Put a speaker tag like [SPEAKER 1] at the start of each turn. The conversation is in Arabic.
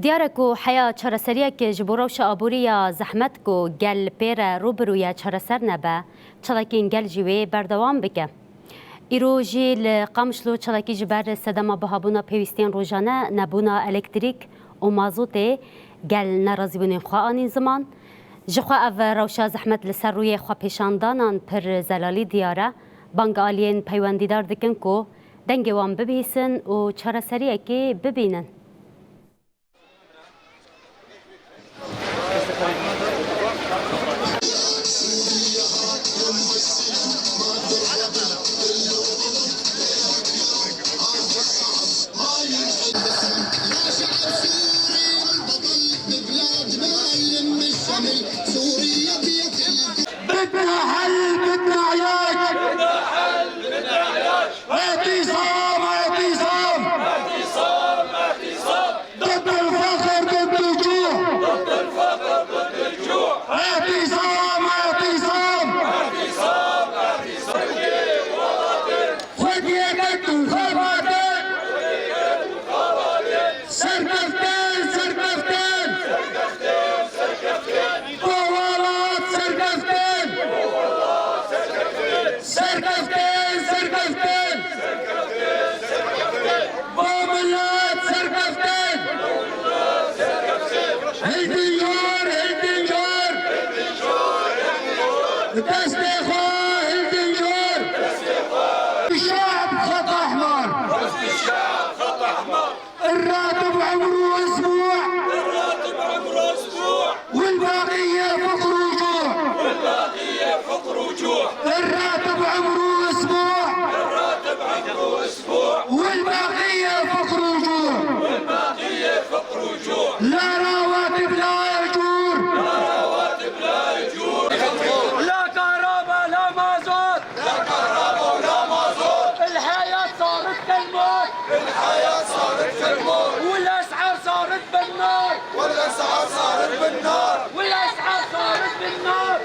[SPEAKER 1] دیارکو حیا چراسریه که جبروش آبوریا زحمتکو گل پیر روبرویا چراسر نبه چلاکین گل جوی بردوام بکه. ایروژی لقمشلو چلاکی جبر صدما بهابونا پیوستین روزانه نبونا الکتریک و مازوته گل نرازی بونین خواه آنین زمان جخوا او روشا زحمت لسر روی خواه پیشاندانان پر زلالی دیاره بانگ آلین پیوندیدار دکن که دنگ وان ببیسن و چراسریه که ببینن.
[SPEAKER 2] بدنا حل بدنا علاج اعتصام اعتصام ضد الفقر ضد الجوع اعتصام اعتصام خديتك وخبطك سرقفتين سرقفتين طوالات سرقفتين سرقفتين سرقفتين بوملات سرقفتين هالديار هالديار تستخوى هالديار الشعب خط احمر الراتب عمره اسبوع والباقية فقر وجوع الراتب عمره اسبوع والباقية فقر وجوع لا رواتب لا اجور
[SPEAKER 3] لا كهرباء لا مازوت الحياة صارت كالموت والأسعار صارت بالنار
[SPEAKER 2] والاسعار صارت بالنار